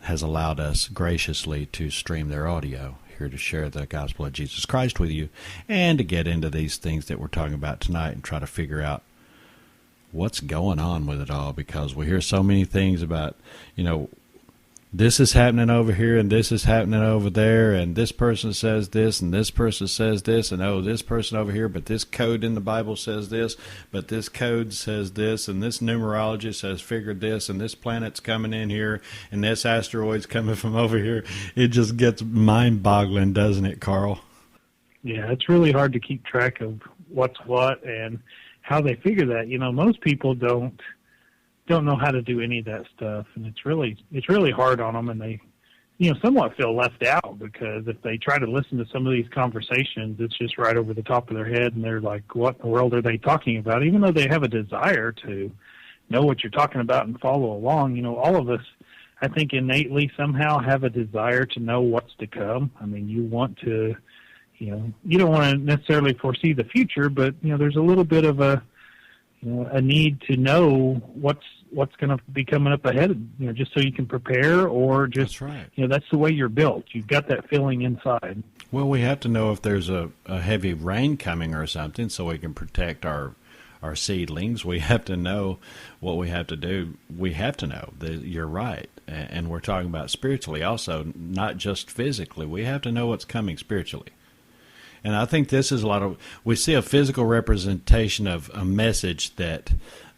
has allowed us graciously to stream their audio here to share the gospel of Jesus Christ with you and to get into these things that we're talking about tonight and try to figure out what's going on with it all, because we hear so many things about, this is happening over here and this is happening over there, and this person says this and this person says this, and this person over here, but this code in the Bible says this, but this code says this, and this numerologist has figured this, and this planet's coming in here, and this asteroid's coming from over here. It just gets mind-boggling, doesn't it, Carl? Yeah, it's really hard to keep track of what's what and how they figure that. Most people don't know how to do any of that stuff, and it's really hard on them, and they somewhat feel left out, because if they try to listen to some of these conversations, it's just right over the top of their head, and they're like, what in the world are they talking about? Even though they have a desire to know what you're talking about and follow along, all of us, I think, innately somehow have a desire to know what's to come. I mean, you want to, you don't want to necessarily foresee the future, but there's a little bit of a need to know what's going to be coming up ahead, just so you can prepare, or just, that's right. That's the way you're built. You've got that feeling inside. Well, we have to know if there's a heavy rain coming or something, so we can protect our seedlings. We have to know what we have to do. We have to know that you're right. And we're talking about spiritually also, not just physically. We have to know what's coming spiritually. And I think this is we see a physical representation of a message that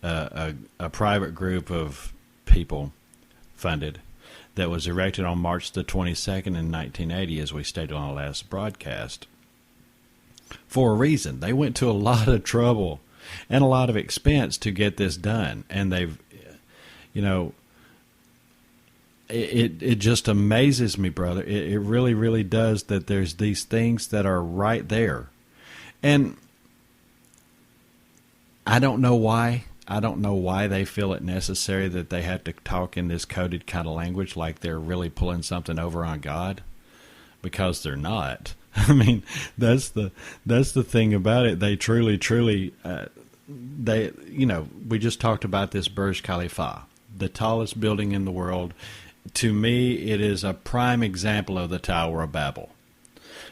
a private group of people funded that was erected on March the 22nd in 1980, as we stated on our last broadcast, for a reason. They went to a lot of trouble and a lot of expense to get this done. And they've, It just amazes me, brother. It really, really does, that there's these things that are right there. And I don't know why. I don't know why they feel it necessary that they have to talk in this coded kind of language, like they're really pulling something over on God, because they're not. I mean, that's the thing about it. They truly, we just talked about this Burj Khalifa, the tallest building in the world. To me, it is a prime example of the Tower of Babel.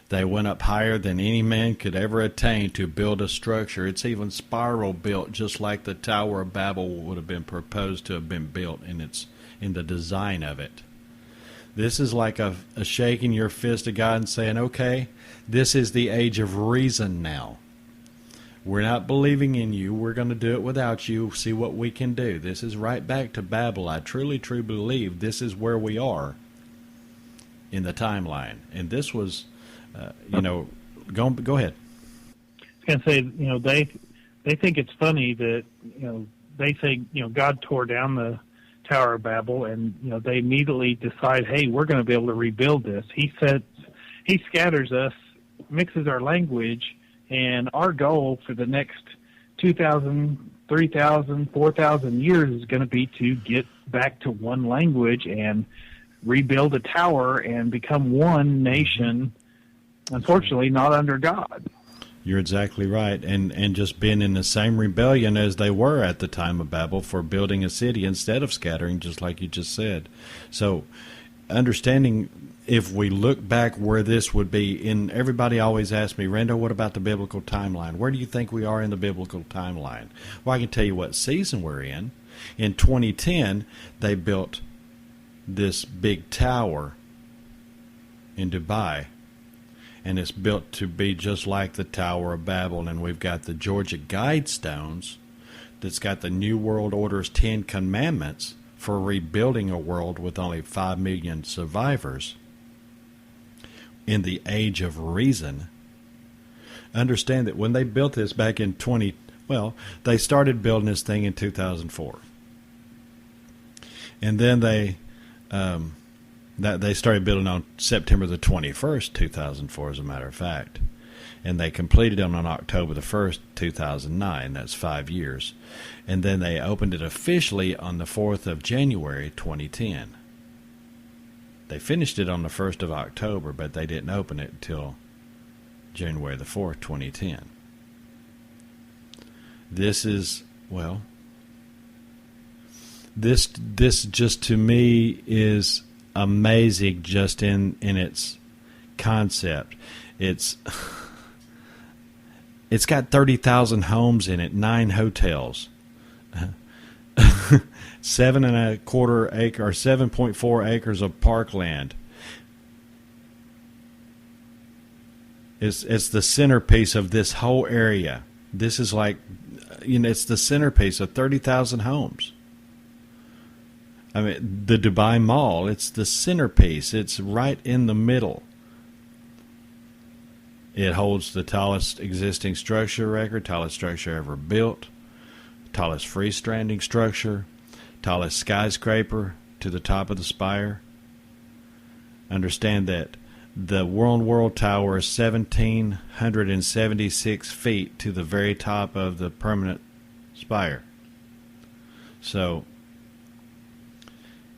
They went up higher than any man could ever attain to build a structure. It's even spiral built, just like the Tower of Babel would have been proposed to have been built in the design of it. This is like a shaking your fist at God and saying, okay, this is the age of reason now. We're not believing in you. We're going to do it without you. See what we can do. This is right back to Babel. I truly believe this is where we are in the timeline. And this was, go ahead. I was going to say, they think it's funny that, they say, God tore down the Tower of Babel, and, they immediately decide, hey, we're going to be able to rebuild this. He scatters us, mixes our language, and our goal for the next 2,000, 3,000, 4,000 years is going to be to get back to one language and rebuild a tower and become one nation, unfortunately not under God. You're exactly right. And just being in the same rebellion as they were at the time of Babel for building a city instead of scattering, just like you just said. So understanding, if we look back where this would be, everybody always asks me, Rendo, what about the biblical timeline? Where do you think we are in the biblical timeline? Well, I can tell you what season we're in. In 2010, they built this big tower in Dubai, and it's built to be just like the Tower of Babel. And we've got the Georgia Guidestones that's got the New World Order's 10 Commandments for rebuilding a world with only 5 million survivors in the age of reason. Understand that when they built this back in they started building this thing in 2004. And then they started building on September the 21st, 2004, as a matter of fact. And they completed it on October the 1st, 2009. That's 5 years. And then they opened it officially on the 4th of January, 2010. They finished it on the 1st of October, but they didn't open it until January the 4th, 2010. This is, this just to me is amazing just in its concept. It's got 30,000 homes in it, 9 hotels, 7.25 acre or 7.4 acres of parkland. It's the centerpiece of this whole area. This is like, it's the centerpiece of 30,000 homes. I mean, the Dubai Mall, it's the centerpiece. It's right in the middle. It holds the tallest existing structure record, tallest structure ever built, tallest freestanding structure, tallest skyscraper to the top of the spire. Understand that the One World Tower is 1,776 feet to the very top of the permanent spire. So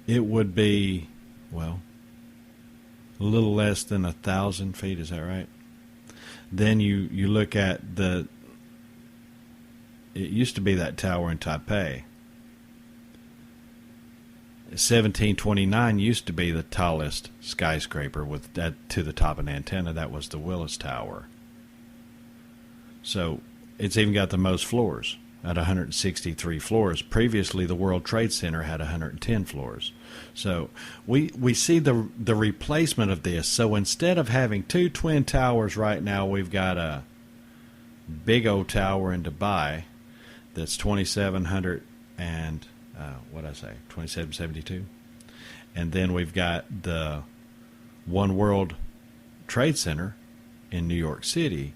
it would be, well, a little less than 1,000 feet. Is that right? Then you look at it used to be that tower in Taipei. 1729 used to be the tallest skyscraper with that to the top of an antenna. That was the Willis Tower. So it's even got the most floors at 163 floors. Previously, the World Trade Center had 110 floors. So we see the replacement of this. So instead of having 2 twin towers right now, we've got a big old tower in Dubai that's 2,700 and 2772, and then we've got the One World Trade Center in New York City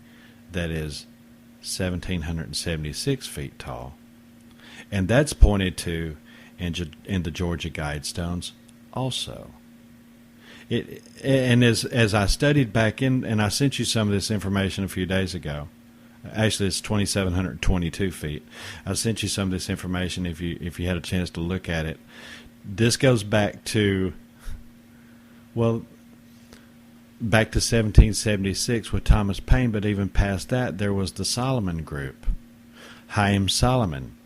that is 1,776 feet tall, and that's pointed to in the Georgia Guidestones also. And as I studied back in, and I sent you some of this information a few days ago. Actually, it's 2,722 feet. I sent you some of this information if you had a chance to look at it. This goes back to 1776 with Thomas Paine, but even past that, there was the Solomon Group, Haim Solomon.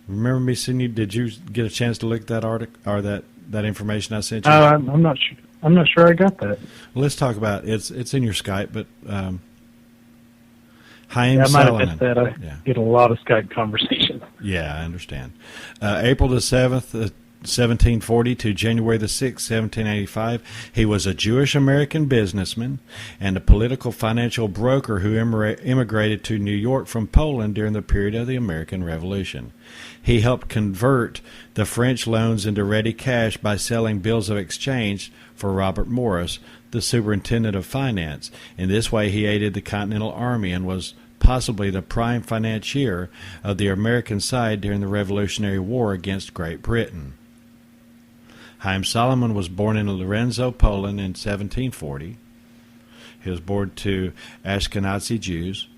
Remember me sending you? Did you get a chance to look at that article or that information I sent you? I'm not sure. I'm not sure I got that. Let's talk about it. It's in your Skype, but. Haim I might Solomon. have missed that. I get a lot of Skype conversations. Yeah, I understand. April the 7th, 1740 to January the 6th, 1785, he was a Jewish-American businessman and a political financial broker who immigrated to New York from Poland during the period of the American Revolution. He helped convert the French loans into ready cash by selling bills of exchange for Robert Morris, the superintendent of finance. In this way, he aided the Continental Army and was possibly the prime financier of the American side during the Revolutionary War against Great Britain. Haim Solomon was born in Lorenzo, Poland in 1740. He was born to Ashkenazi Jews.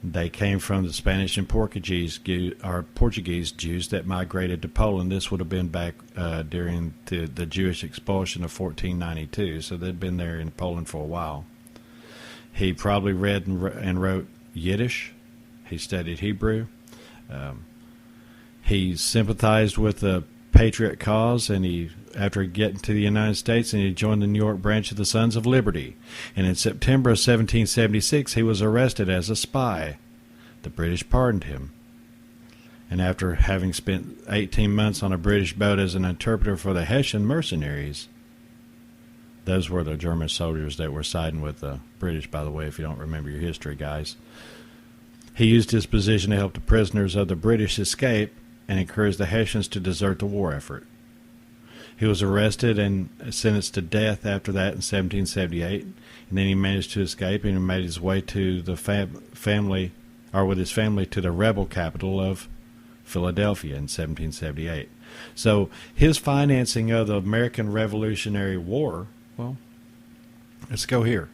They came from the Spanish and Portuguese Jews that migrated to Poland. This would have been back during the Jewish expulsion of 1492, so they'd been there in Poland for a while. He probably read and wrote Yiddish. He studied Hebrew. He sympathized with the Patriot cause, and after getting to the United States, and he joined the New York branch of the Sons of Liberty. And in September of 1776, he was arrested as a spy. The British pardoned him. And after having spent 18 months on a British boat as an interpreter for the Hessian mercenaries, those were the German soldiers that were siding with the British, by the way, if you don't remember your history, guys. He used his position to help the prisoners of the British escape and encouraged the Hessians to desert the war effort. He was arrested and sentenced to death after that in 1778, and then he managed to escape and made his way to the with his family to the rebel capital of Philadelphia in 1778. So his financing of the American Revolutionary War, well, let's go here.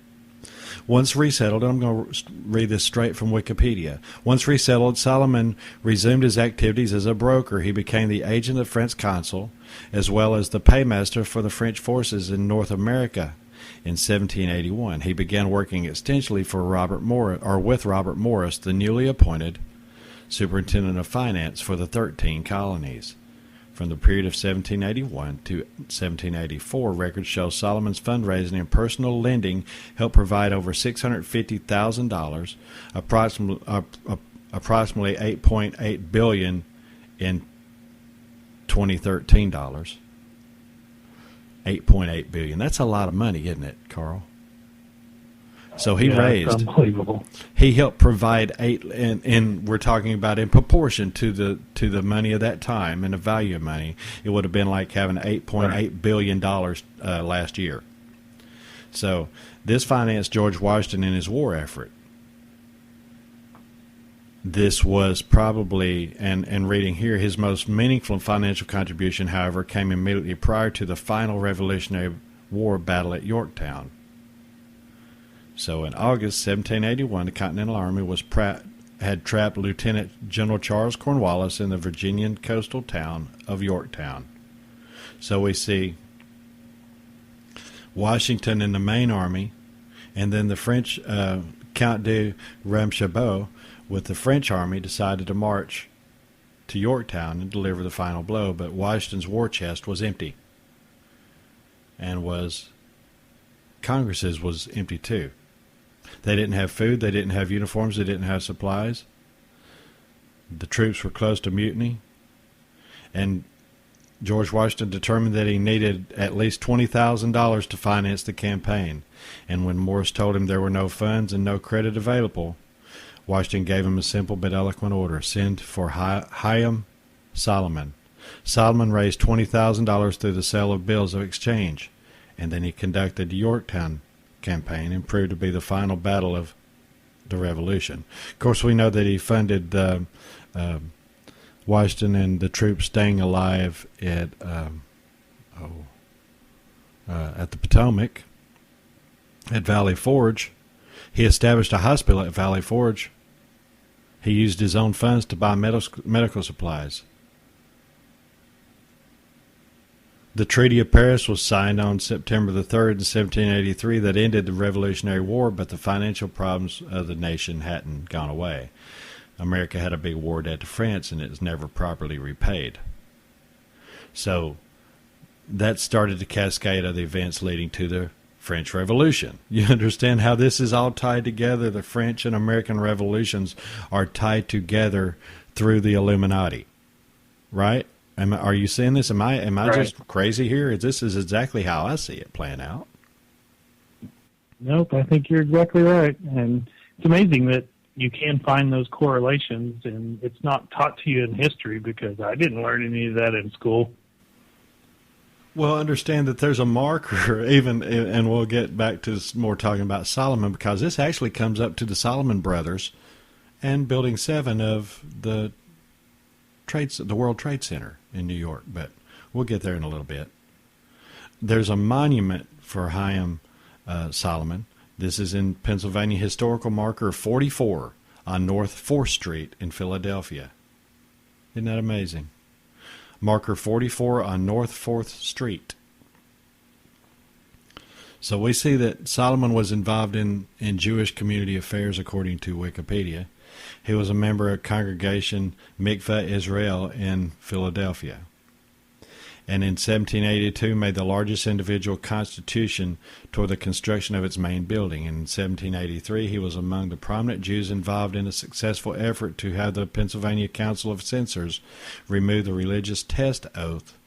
Once resettled, I'm going to read this straight from Wikipedia. Once resettled, Solomon resumed his activities as a broker. He became the agent of the French consul, as well as the paymaster for the French forces in North America in 1781. He began working extensively with Robert Morris, the newly appointed superintendent of finance for the 13 colonies. From the period of 1781 to 1784, records show Solomon's fundraising and personal lending helped provide over $650,000, approximately $8.8 billion in 2013 dollars. $8.8 billion. That's a lot of money, isn't it, Carl? So he raised. It's unbelievable. He helped provide and we're talking about in proportion to the money of that time and the value of money. It would have been like having $8.8 billion last year. So this financed George Washington in his war effort. This was probably, and reading here, his most meaningful financial contribution, however, came immediately prior to the final Revolutionary War battle at Yorktown. So in August 1781, the Continental Army had trapped Lieutenant General Charles Cornwallis in the Virginian coastal town of Yorktown. So we see Washington in the main army, and then the French Count de Ramchabot with the French army decided to march to Yorktown and deliver the final blow, but Washington's war chest was empty, and Congress's was empty too. They didn't have food, they didn't have uniforms, they didn't have supplies. The troops were close to mutiny, and George Washington determined that he needed at least $20,000 to finance the campaign. And when Morris told him there were no funds and no credit available, Washington gave him a simple but eloquent order: send for Hiram Solomon. Solomon raised $20,000 through the sale of bills of exchange, and then he conducted the Yorktown campaign and proved to be the final battle of the Revolution. Of course, we know that he funded Washington and the troops staying alive at the Potomac, at Valley Forge. He established a hospital at Valley Forge. He used his own funds to buy medical supplies. The Treaty of Paris was signed on September the 3rd in 1783 that ended the Revolutionary War, but the financial problems of the nation hadn't gone away. America had a big war debt to France, and it was never properly repaid. So that started the cascade of the events leading to the French Revolution. You understand how this is all tied together? The French and American revolutions are tied together through the Illuminati, right? Are you seeing this? Am I right. Just crazy here? This is exactly how I see it playing out. Nope, I think you're exactly right. And it's amazing that you can find those correlations, and it's not taught to you in history, because I didn't learn any of that in school. Well, understand that there's a marker, even, and we'll get back to more talking about Solomon, because this actually comes up to the Solomon Brothers and Building 7 of the World Trade Center in New York, but we'll get there in a little bit. There's a monument for Hiram Solomon. This is in Pennsylvania Historical Marker 44 on North 4th Street in Philadelphia. Isn't that amazing? Marker 44 on North 4th Street. So we see that Solomon was involved in Jewish community affairs, according to Wikipedia. He was a member of Congregation Mikveh Israel in Philadelphia. And in 1782 made the largest individual contribution toward the construction of its main building. In 1783 he was among the prominent Jews involved in a successful effort to have the Pennsylvania Council of Censors remove the religious test oath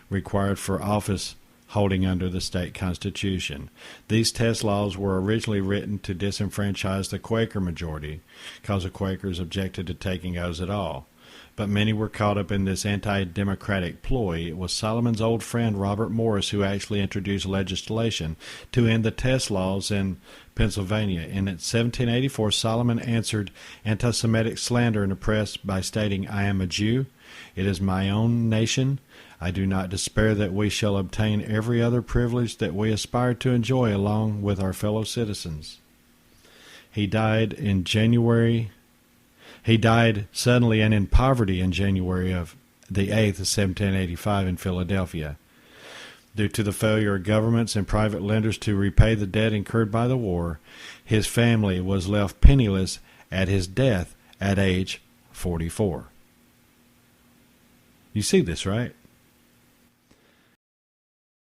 required for office holding under the state constitution. These test laws were originally written to disenfranchise the Quaker majority, because the Quakers objected to taking oaths at all. But many were caught up in this anti-democratic ploy. It was Solomon's old friend Robert Morris who actually introduced legislation to end the test laws in Pennsylvania. In 1784, Solomon answered anti-Semitic slander in the press by stating, "I am a Jew. It is my own nation. I do not despair that we shall obtain every other privilege that we aspire to enjoy along with our fellow citizens." He died suddenly and in poverty in January of the 8th of 1785 in Philadelphia. Due to the failure of governments and private lenders to repay the debt incurred by the war, his family was left penniless at his death at age 44. You see this, right?